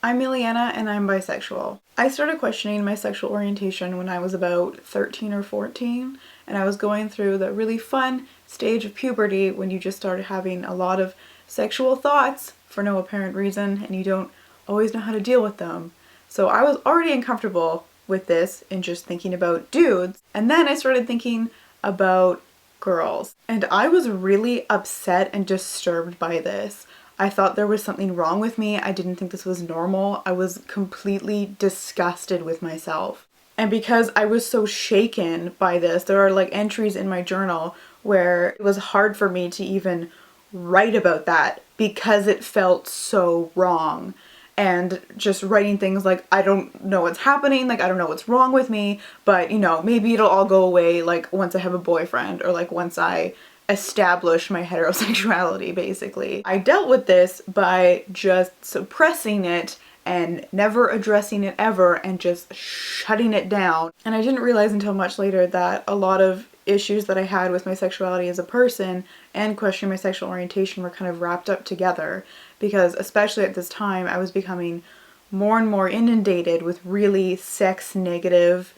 I'm Ileana and I'm bisexual. I started questioning my sexual orientation when I was about 13 or 14, and I was going through the really fun stage of puberty when you just started having a lot of sexual thoughts for no apparent reason and you don't always know how to deal with them. So I was already uncomfortable with this and just thinking about dudes, and then I started thinking about girls. And I was really upset and disturbed by this. I thought there was something wrong with me. I didn't think this was normal. I was completely disgusted with myself. And because I was so shaken by this, there are like entries in my journal where it was hard for me to even write about that because it felt so wrong. And just writing things like, I don't know what's happening, like I don't know what's wrong with me, but you know, maybe it'll all go away like once I have a boyfriend or like once I establish my heterosexuality, basically. I dealt with this by just suppressing it and never addressing it ever and just shutting it down. And I didn't realize until much later that a lot of issues that I had with my sexuality as a person and questioning my sexual orientation were kind of wrapped up together, because especially at this time I was becoming more and more inundated with really sex negative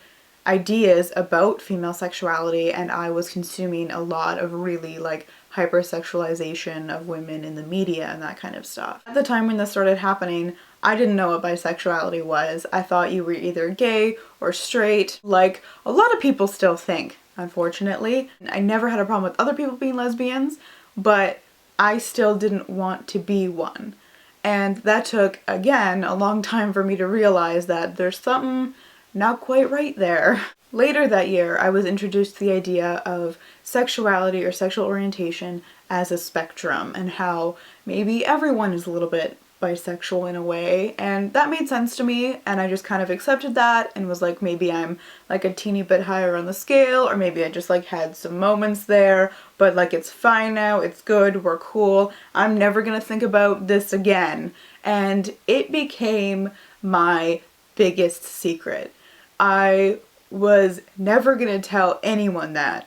ideas about female sexuality, and I was consuming a lot of really like hypersexualization of women in the media and that kind of stuff. At the time when this started happening, I didn't know what bisexuality was. I thought you were either gay or straight, like a lot of people still think, unfortunately. I never had a problem with other people being lesbians, but I still didn't want to be one. And that took, again, a long time for me to realize that there's something not quite right there. Later that year, I was introduced to the idea of sexuality or sexual orientation as a spectrum, and how maybe everyone is a little bit bisexual in a way, and that made sense to me, and I just kind of accepted that and was like, maybe I'm like a teeny bit higher on the scale, or maybe I just like had some moments there, but like it's fine now, it's good, we're cool, I'm never gonna think about this again. And it became my biggest secret. I was never gonna tell anyone that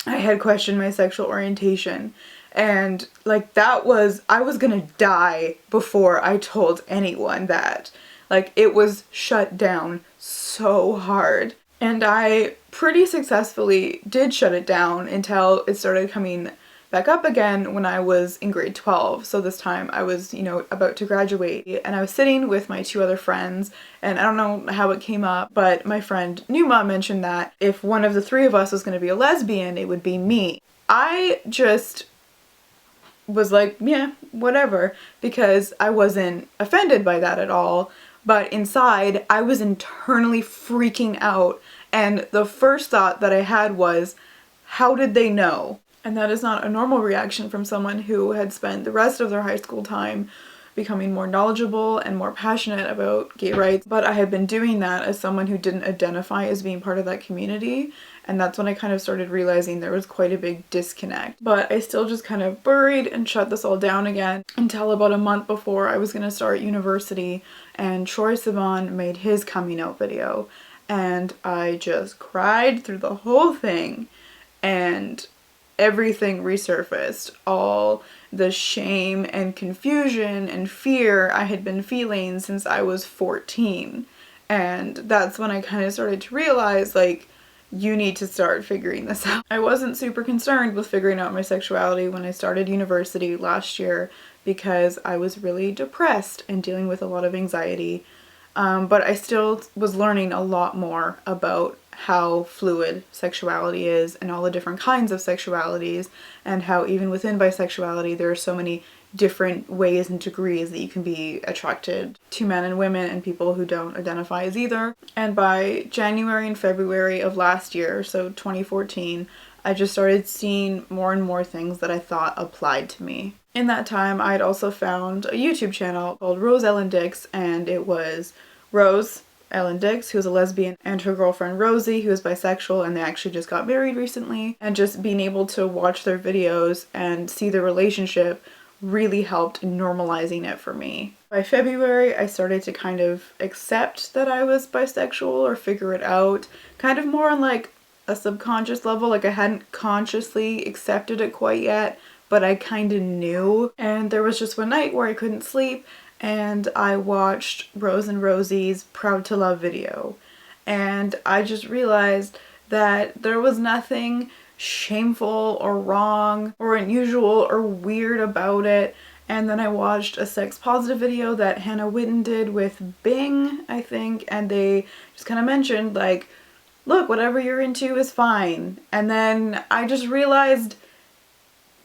I had questioned my sexual orientation. And like that was, I was gonna die before I told anyone that. Like it was shut down so hard. And I pretty successfully did shut it down until it started coming back up again when I was in grade 12. So this time I was, about to graduate, and I was sitting with my two other friends, and I don't know how it came up, but my friend Numa mentioned that if one of the three of us was going to be a lesbian, it would be me. I just was like, yeah, whatever, because I wasn't offended by that at all, but inside I was internally freaking out, and the first thought that I had was, how did they know? And that is not a normal reaction from someone who had spent the rest of their high school time becoming more knowledgeable and more passionate about gay rights. But I had been doing that as someone who didn't identify as being part of that community. And that's when I kind of started realizing there was quite a big disconnect. But I still just kind of buried and shut this all down again until about a month before I was going to start university, and Troy Sivan made his coming out video. And I just cried through the whole thing, and everything resurfaced. All the shame and confusion and fear I had been feeling since I was 14. And that's when I kind of started to realize, like, you need to start figuring this out. I wasn't super concerned with figuring out my sexuality when I started university last year because I was really depressed and dealing with a lot of anxiety. But I still was learning a lot more about how fluid sexuality is and all the different kinds of sexualities, and how even within bisexuality there are so many different ways and degrees that you can be attracted to men and women and people who don't identify as either. And by January and February of last year, so 2014, I just started seeing more and more things that I thought applied to me. In that time, I had also found a YouTube channel called Rose Ellen Dix, and it was Rose Ellen Dix, who was a lesbian, and her girlfriend Rosie, who is bisexual, and they actually just got married recently. And just being able to watch their videos and see their relationship really helped in normalizing it for me. By February, I started to kind of accept that I was bisexual, or figure it out, kind of more on like a subconscious level. Like I hadn't consciously accepted it quite yet, but I kind of knew. And there was just one night where I couldn't sleep, and I watched Rose and Rosie's Proud to Love video. And I just realized that there was nothing shameful or wrong or unusual or weird about it. And then I watched a sex positive video that Hannah Witten did with Bing, I think, and they just kind of mentioned like, look, whatever you're into is fine. And then I just realized,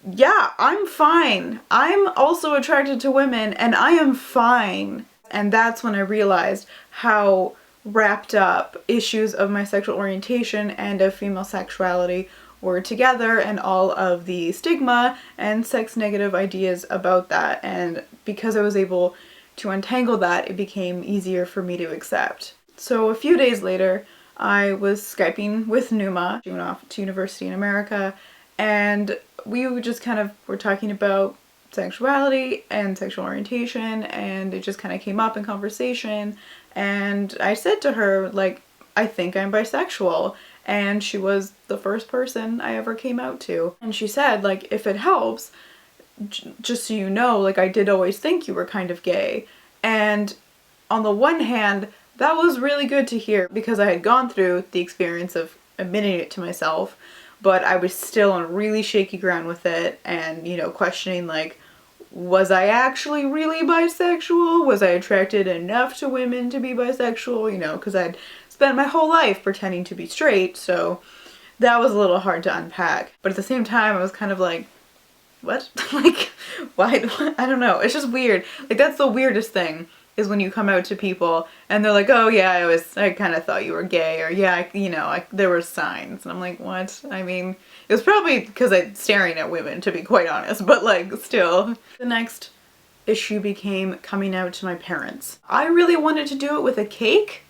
yeah, I'm fine. I'm also attracted to women and I am fine. And that's when I realized how wrapped up issues of my sexual orientation and of female sexuality were together, and all of the stigma and sex negative ideas about that. And because I was able to untangle that, it became easier for me to accept. So a few days later, I was Skyping with Numa. She went off to university in America, and we just kind of were talking about sexuality and sexual orientation, and it just kind of came up in conversation. And I said to her, like, I think I'm bisexual. And she was the first person I ever came out to. And she said, like, if it helps, just so you know, like, I did always think you were kind of gay. And on the one hand, that was really good to hear because I had gone through the experience of admitting it to myself, but I was still on really shaky ground with it and, you know, questioning, like, was I actually really bisexual? Was I attracted enough to women to be bisexual? You know, because I'd spent my whole life pretending to be straight, so that was a little hard to unpack. But at the same time, I was kind of like, what? Like, why? I don't know. It's just weird. Like, that's the weirdest thing, is when you come out to people and they're like, oh yeah, I kind of thought you were gay, or yeah, there were signs. And I'm like, what? I mean, it was probably because I'm staring at women, to be quite honest, but like, still. The next issue became coming out to my parents. I really wanted to do it with a cake.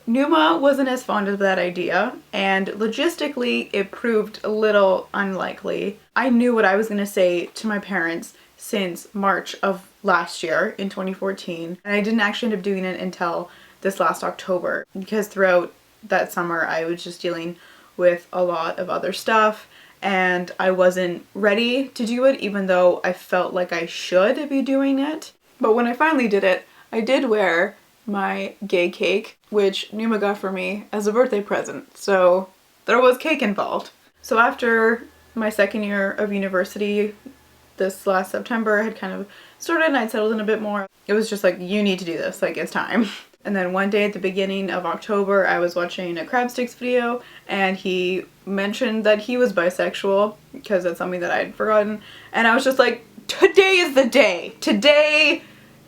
Numa wasn't as fond of that idea, and logistically it proved a little unlikely. I knew what I was going to say to my parents since March of last year in 2014, and I didn't actually end up doing it until this last October, because throughout that summer I was just dealing with a lot of other stuff and I wasn't ready to do it, even though I felt like I should be doing it. But when I finally did it, I did wear my gay cake, which Numa got for me as a birthday present, so there was cake involved. So after my second year of university, this last September, I had kind of started and I'd settled in a bit more. It was just like, you need to do this, like, it's time. And then one day at the beginning of October, I was watching a Crab Sticks video and he mentioned that he was bisexual, because that's something that I had forgotten. And I was just like, today is the day. Today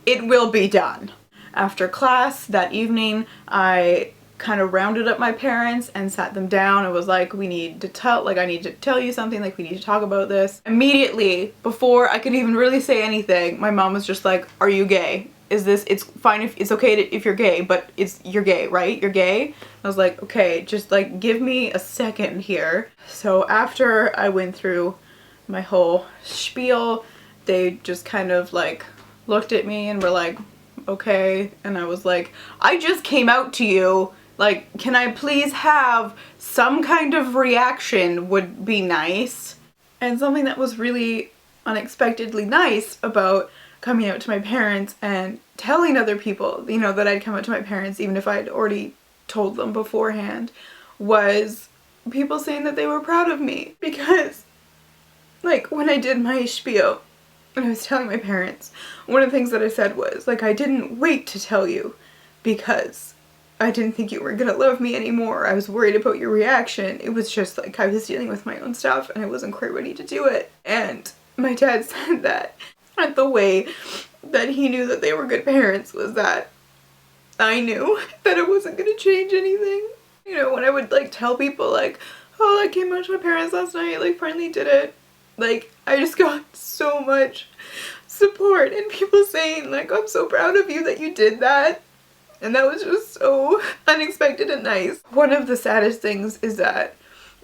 it will be done. After class that evening, I kind of rounded up my parents and sat them down and was like, I need to tell you something, like, we need to talk about this. Immediately, before I could even really say anything, my mom was just like, are you gay? It's fine if it's okay if you're gay, but you're gay, right? You're gay? I was like, okay, just like give me a second here. So after I went through my whole spiel, they just kind of like looked at me and were like, okay. And I was like, I just came out to you. Like, can I please have some kind of reaction would be nice. And something that was really unexpectedly nice about coming out to my parents and telling other people, you know, that I'd come out to my parents, even if I'd already told them beforehand, was people saying that they were proud of me. Because, like, when I did my spiel and I was telling my parents, one of the things that I said was, like, I didn't wait to tell you because I didn't think you were gonna love me anymore. I was worried about your reaction. It was just like I was dealing with my own stuff and I wasn't quite ready to do it. And my dad said that the way that he knew that they were good parents was that I knew that it wasn't gonna change anything. You know, when I would like tell people like, oh, I came out to my parents last night, like finally did it. Like, I just got so much support and people saying like, I'm so proud of you that you did that. And that was just so unexpected and nice. One of the saddest things is that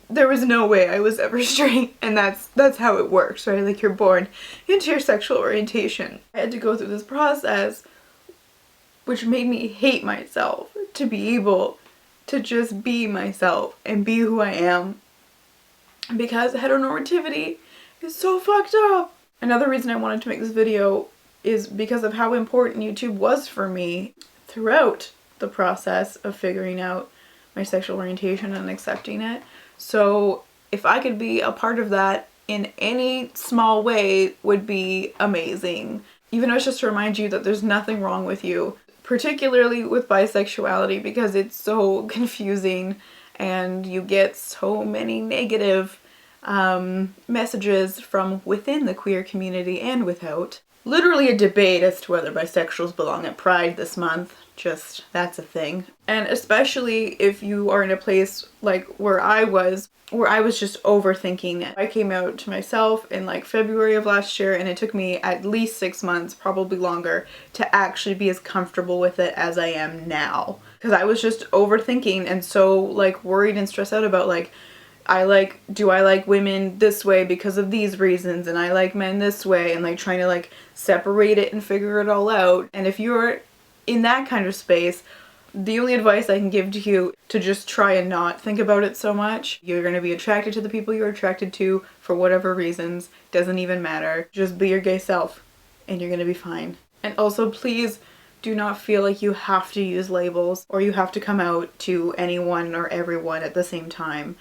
there was no way I was ever straight, and that's how it works, right? Like, you're born into your sexual orientation. I had to go through this process, which made me hate myself, to be able to just be myself and be who I am, because heteronormativity is so fucked up. Another reason I wanted to make this video is because of how important YouTube was for me throughout the process of figuring out my sexual orientation and accepting it. So if I could be a part of that in any small way would be amazing. Even though it's just to remind you that there's nothing wrong with you, particularly with bisexuality, because it's so confusing and you get so many negative messages from within the queer community and without. Literally a debate as to whether bisexuals belong at Pride this month. Just, that's a thing. And especially if you are in a place like where I was just overthinking it. I came out to myself in like February of last year, and it took me at least 6 months, probably longer, to actually be as comfortable with it as I am now. Because I was just overthinking and so like worried and stressed out about like, do I like women this way because of these reasons, and I like men this way, and like trying to like separate it and figure it all out. And if you're in that kind of space, the only advice I can give to you to just try and not think about it so much. You're going to be attracted to the people you're attracted to for whatever reasons. Doesn't even matter. Just be your gay self and you're going to be fine. And also, please do not feel like you have to use labels or you have to come out to anyone or everyone at the same time.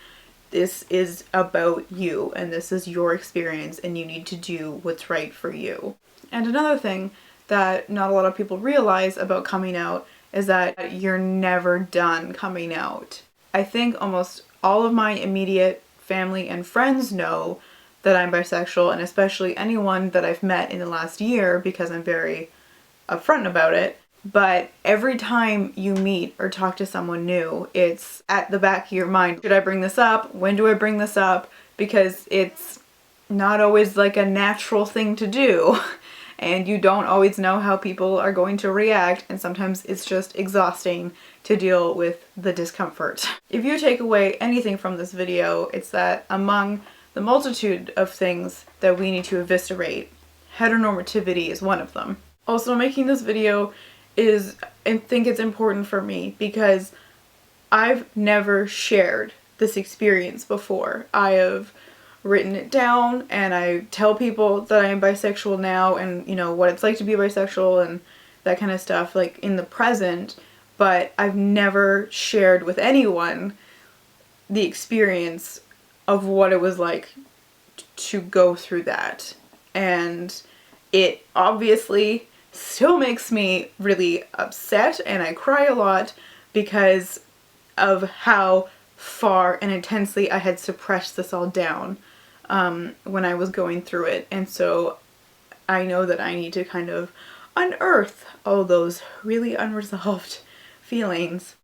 This is about you and this is your experience, and you need to do what's right for you. And another thing that not a lot of people realize about coming out is that you're never done coming out. I think almost all of my immediate family and friends know that I'm bisexual, and especially anyone that I've met in the last year, because I'm very upfront about it. But every time you meet or talk to someone new, it's at the back of your mind. Should I bring this up? When do I bring this up? Because it's not always like a natural thing to do. And you don't always know how people are going to react, and sometimes it's just exhausting to deal with the discomfort. If you take away anything from this video, it's that among the multitude of things that we need to eviscerate, heteronormativity is one of them. Also, making this video I think it's important for me because I've never shared this experience before. I have written it down and I tell people that I am bisexual now, and you know what it's like to be bisexual and that kind of stuff, like in the present, but I've never shared with anyone the experience of what it was like to go through that. And it obviously still makes me really upset and I cry a lot because of how far and intensely I had suppressed this all down when I was going through it. And so I know that I need to kind of unearth all those really unresolved feelings